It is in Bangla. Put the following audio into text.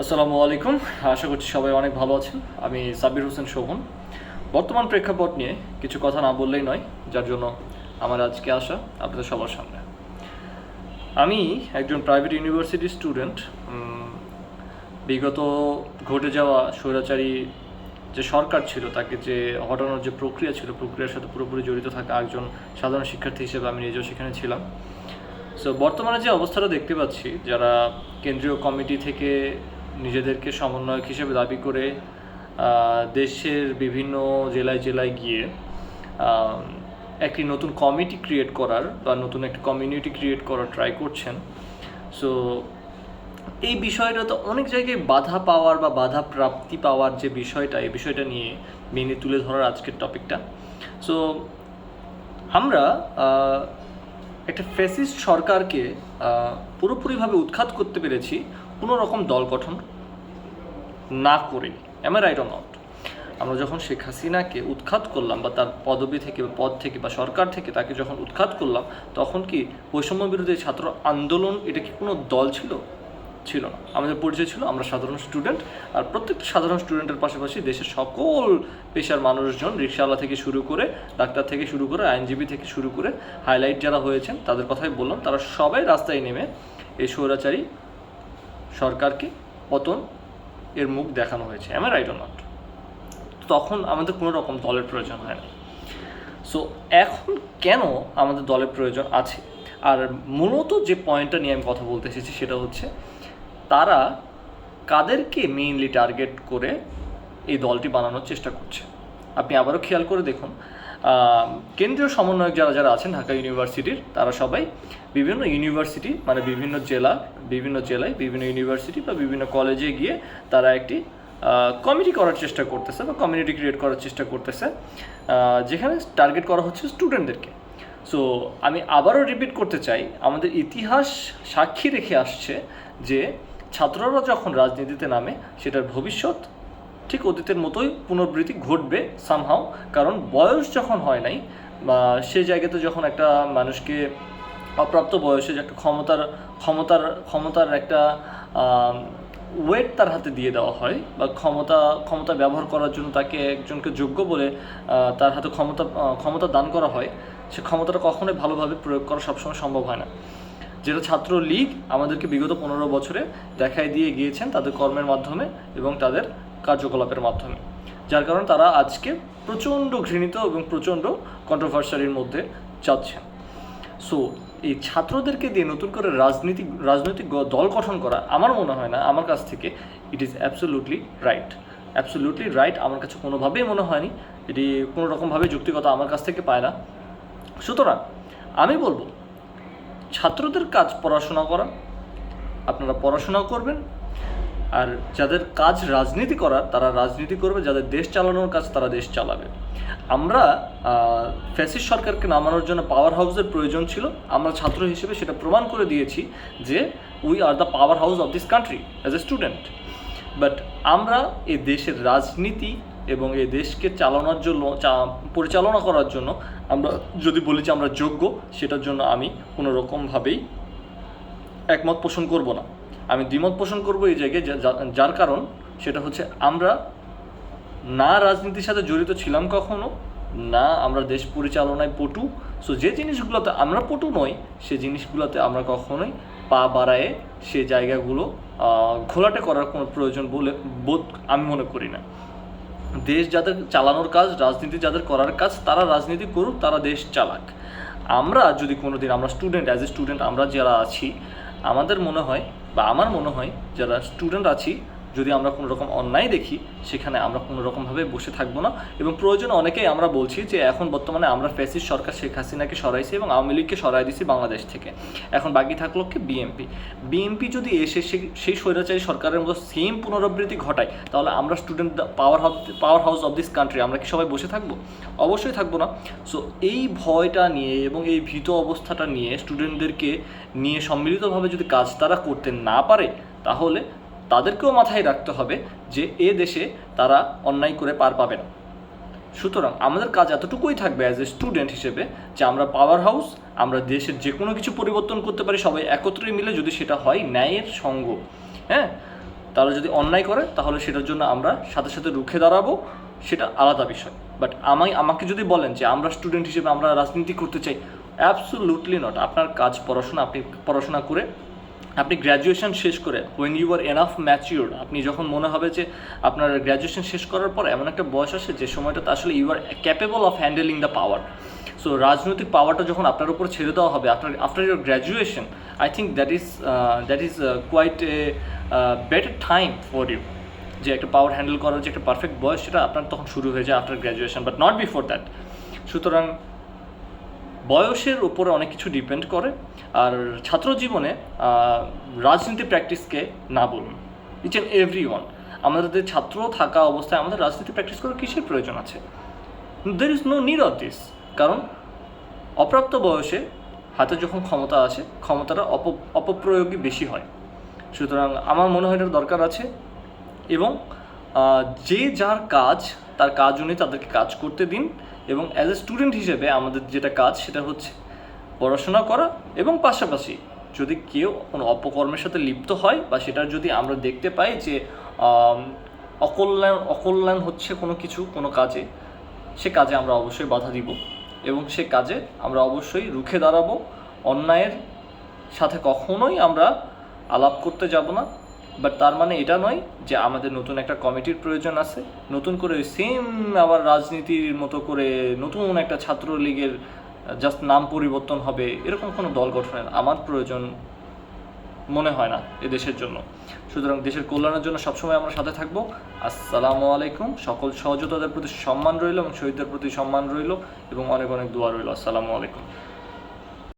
আসসালামু আলাইকুম। আশা করছি সবাই অনেক ভালো আছেন। আমি সাব্বির হোসেন শোভন। বর্তমান প্রেক্ষাপট নিয়ে কিছু কথা না বললেই নয়, যার জন্য আমার আজকে আসা আপনাদের সবার সামনে। আমি একজন প্রাইভেট ইউনিভার্সিটি স্টুডেন্ট। বিগত ঘটে যাওয়া স্বৈরাচারী যে সরকার ছিল তাকে যে হটানোর যে প্রক্রিয়া ছিল, প্রক্রিয়ার সাথে পুরোপুরি জড়িত থাকা একজন সাধারণ শিক্ষার্থী হিসেবে আমি নিজেও সেখানে ছিলাম। সো বর্তমানে যে অবস্থাটা দেখতে পাচ্ছি, যারা কেন্দ্রীয় কমিটি থেকে নিজেদেরকে সমন্বয়ক হিসেবে দাবি করে দেশের বিভিন্ন জেলায় জেলায় গিয়ে একটি নতুন কমিটি ক্রিয়েট করার বা নতুন একটি কমিউনিটি ক্রিয়েট করার ট্রাই করছেন। সো এই বিষয়টা তো অনেক জায়গায় বাধা পাওয়ার বা বাধা প্রাপ্তি পাওয়ার যে বিষয়টা, এই বিষয়টা নিয়ে মেনে তুলে ধরার আজকের টপিকটা। সো আমরা একটা ফ্যাসিস্ট সরকারকে পুরোপুরিভাবে উৎখাত করতে পেরেছি কোনো রকম দল গঠন না করে। Am I right or not? আমরা যখন শেখ হাসিনাকে উৎখাত করলাম বা তার পদবি থেকে বা পদ থেকে বা সরকার থেকে তাকে যখন উৎখাত করলাম, তখন কি বৈষম্য বিরোধী ছাত্র আন্দোলন এটা কি কোনো দল ছিল? ছিল না। আমাদের পরিচয় ছিল আমরা সাধারণ স্টুডেন্ট। আর প্রত্যেকটা সাধারণ স্টুডেন্টের পাশাপাশি দেশের সকল পেশার মানুষজন, রিকশাওয়ালা থেকে শুরু করে, ডাক্তার থেকে শুরু করে, আইনজীবী থেকে শুরু করে, হাইলাইট যারা হয়েছেন তাদের কথাই বললাম, তারা সবাই রাস্তায় নেমে এই স্বৈরাচারী সরকারকে পতন এর মুখ দেখানো হয়েছে। Am I right or not? তখন আমাদের কোনো রকম দলের প্রয়োজন হয় না। সো এখন কেন আমাদের দলের প্রয়োজন আছে? আর মূলত যে পয়েন্টটা নিয়ে আমি কথা বলতে এসেছি সেটা হচ্ছে, তারা কাদেরকে মেইনলি টার্গেট করে এই দলটি বানানোর চেষ্টা করছে। আপনি আবারও খেয়াল করে দেখুন, কেন্দ্রীয় সমন্বয়ক যারা যারা আছেন ঢাকা ইউনিভার্সিটির, তারা সবাই বিভিন্ন ইউনিভার্সিটি মানে বিভিন্ন জেলায় বিভিন্ন ইউনিভার্সিটি বা বিভিন্ন কলেজে গিয়ে তারা একটি কমিটি করার চেষ্টা করতেছে বা কমিউনিটি ক্রিয়েট করার চেষ্টা করতেছে, যেখানে টার্গেট করা হচ্ছে স্টুডেন্টদেরকে। সো আমি আবারও রিপিট করতে চাই, আমাদের ইতিহাস সাক্ষী রেখে আসছে যে ছাত্ররা যখন রাজনীতিতে নামে সেটার ভবিষ্যৎ ঠিক অতীতের মতোই পুনরাবৃত্তি ঘটবে সামহাও। কারণ বয়স যখন হয় নাই বা সে জায়গাতে যখন একটা মানুষকে অপ্রাপ্ত বয়সে যে একটা ক্ষমতার একটা ওয়েট তার হাতে দিয়ে দেওয়া হয় বা ক্ষমতা ব্যবহার করার জন্য তাকে একজনকে যোগ্য বলে তার হাতে ক্ষমতা দান করা হয়, সে ক্ষমতাটা কখনোই ভালোভাবে প্রয়োগ করা সবসময় সম্ভব হয় না। যেটা ছাত্র লীগ আমাদেরকে বিগত 15 বছরে দেখাই দিয়ে গিয়েছেন তাদের কর্মের মাধ্যমে এবং তাদের কার্যকলাপের মাধ্যমে, যার কারণে তারা আজকে প্রচণ্ড ঘৃণিত এবং প্রচণ্ড কন্ট্রোভার্সারির মধ্যে যাচ্ছেন। সো এই ছাত্রদেরকে দিয়ে নতুন করে রাজনৈতিক দল গঠন করা আমার মনে হয় না, আমার কাছ থেকে ইট ইজ অ্যাবসোলুটলি রাইট। আমার কাছে কোনোভাবেই মনে হয়নি, এটি কোনো রকমভাবে যুক্তিগত আমার কাছ থেকে পায় না। সুতরাং আমি বলবো, ছাত্রদের কাজ পড়াশোনা করা, আপনারা পড়াশোনা করবেন, আর যাদের কাজ রাজনীতি করার তারা রাজনীতি করবে, যাদের দেশ চালানোর কাজ তারা দেশ চালাবে। আমরা ফ্যাসিস্ট সরকারকে নামানোর জন্য পাওয়ার হাউসের প্রয়োজন ছিল। আমরা ছাত্র হিসেবে সেটা প্রমাণ করে দিয়েছি যে we are the power house of this country as a student. But আমরা এই দেশের রাজনীতি এবং এই দেশকে চালানোর জন্য পরিচালনা করার জন্য আমরা যদি বলি যে আমরা যোগ্য, সেটার জন্য আমি কোনো রকমভাবেই একমত পোষণ করব না। আমি দ্বিমত পোষণ করব এই জায়গায়, যার কারণ সেটা হচ্ছে আমরা না রাজনীতির সাথে জড়িত ছিলাম কখনো, না আমরা দেশ পরিচালনায় পটু। সো যে জিনিসগুলোতে আমরা পটু নই, সে জিনিসগুলোতে আমরা কখনোই পা বাড়ায়ে সে জায়গাগুলো ঘোলাটে করার কোনো প্রয়োজন বলে বোধ আমি মনে করি না। দেশ যাদের চালানোর কাজ, রাজনীতি যাদের করার কাজ, তারা রাজনীতি করুক, তারা দেশ চালাক। আমরা যদি কোনো দিন আমরা স্টুডেন্ট, অ্যাজ এ স্টুডেন্ট আমরা যারা আছি, আমাদের মনে হয় বা আমার মনে হয় যারা স্টুডেন্ট আছি, যদি আমরা কোনো রকম অন্যায় দেখি সেখানে আমরা কোনো রকমভাবে বসে থাকবো না। এবং প্রয়োজনে অনেকেই আমরা বলছি যে এখন বর্তমানে আমরা ফ্যাসিস্ট সরকার শেখ হাসিনাকে সরাইছি এবং আওয়ামী লীগকে সরাই দিছি বাংলাদেশ থেকে, এখন বাকি থাকলো কি বিএনপি যদি এসে সেই স্বৈরাচারী সরকারের মতো সেম পুনরাবৃত্তি ঘটায়, তাহলে আমরা student power house of this country আমরা কি সবাই বসে থাকবো? অবশ্যই থাকবো না। সো এই ভয়টা নিয়ে এবং এই ভীত অবস্থাটা নিয়ে স্টুডেন্টদেরকে নিয়ে সম্মিলিতভাবে যদি কাজ তারা করতে না পারে, তাহলে তাদেরকেও মাথায় রাখতে হবে যে এ দেশে তারা অন্যায় করে পার পাবে না। সুতরাং আমাদের কাজ এতটুকুই থাকবে অ্যাজ এ স্টুডেন্ট হিসেবে যে আমরা পাওয়ার হাউস, আমরা দেশের যে কোনো কিছু পরিবর্তন করতে পারি সবাই একত্রে মিলে, যদি সেটা হয় ন্যায়ের সঙ্গ। হ্যাঁ, তারা যদি অন্যায় করে তাহলে সেটার জন্য আমরা সাথে সাথে রুখে দাঁড়াবো, সেটা আলাদা বিষয়। বাট আমাকে যদি বলেন যে আমরা স্টুডেন্ট হিসেবে আমরা রাজনীতি করতে চাই, অ্যাবসোলুটলি নট। আপনার কাজ পড়াশোনা, আপনি পড়াশোনা করে আপনি গ্র্যাজুয়েশন শেষ করে when you are enough mature, আপনি যখন মনে হবে যে আপনার গ্র্যাজুয়েশন শেষ করার পর এমন একটা বয়স আসে যে সময়টাতে আসলে you are capable of handling the power. So রাজনৈতিক পাওয়ারটা যখন আপনার উপর ছেড়ে দেওয়া হবে after your graduation, I think that is quite a better time for you, যে একটা পাওয়ার হ্যান্ডেল করার যে একটা পারফেক্ট বয়স সেটা আপনার তখন শুরু হয়ে যায় after graduation, but not before that. সুতরাং বয়সের উপরে অনেক কিছু ডিপেন্ড করে। আর ছাত্র জীবনে রাজনীতি প্র্যাকটিসকে না বলুন, ইচ অ্যান্ড এভরি ওয়ান। আমাদের ছাত্র থাকা অবস্থায় আমাদের রাজনীতি প্র্যাকটিস করার কিসের প্রয়োজন আছে? There is no need of this. কারণ অপ্রাপ্ত বয়সে হাতে যখন ক্ষমতা আসে, ক্ষমতাটা অপপ্রয়োগই বেশি হয়। সুতরাং আমার মনে হয় এটার দরকার আছে, এবং যে যার কাজ, তার কাজ অনুযায়ী তাদেরকে কাজ করতে দিন। এবং অ্যাজ এ স্টুডেন্ট হিসেবে আমাদের যেটা কাজ সেটা হচ্ছে পড়াশোনা করা, এবং পাশাপাশি যদি কেউ কোনো অপকর্মের সাথে লিপ্ত হয় বা সেটার যদি আমরা দেখতে পাই যে অকল্যাণ হচ্ছে কোনো কাজে, সে কাজে আমরা অবশ্যই বাধা দিব এবং সে কাজে আমরা অবশ্যই রুখে দাঁড়াবো। অন্যায়ের সাথে কখনোই আমরা আলাপ করতে যাব না। বাট তার মানে এটা নয় যে আমাদের নতুন একটা কমিটির প্রয়োজন আছে, নতুন করে সেম আবার রাজনীতির মতো করে নতুন একটা ছাত্রলীগের জাস্ট নাম পরিবর্তন হবে, এরকম কোনো দল গঠনের আমার প্রয়োজন মনে হয় না এ দেশের জন্য। সুতরাং দেশের কল্যাণের জন্য সবসময় আমরা সাথে থাকবো। আসসালামু আলাইকুম। সকল সহযোদ্ধাদের প্রতি সম্মান রইল এবং শহীদদের প্রতি সম্মান রইল এবং অনেক অনেক দোয়া রইল। আসসালামু আলাইকুম।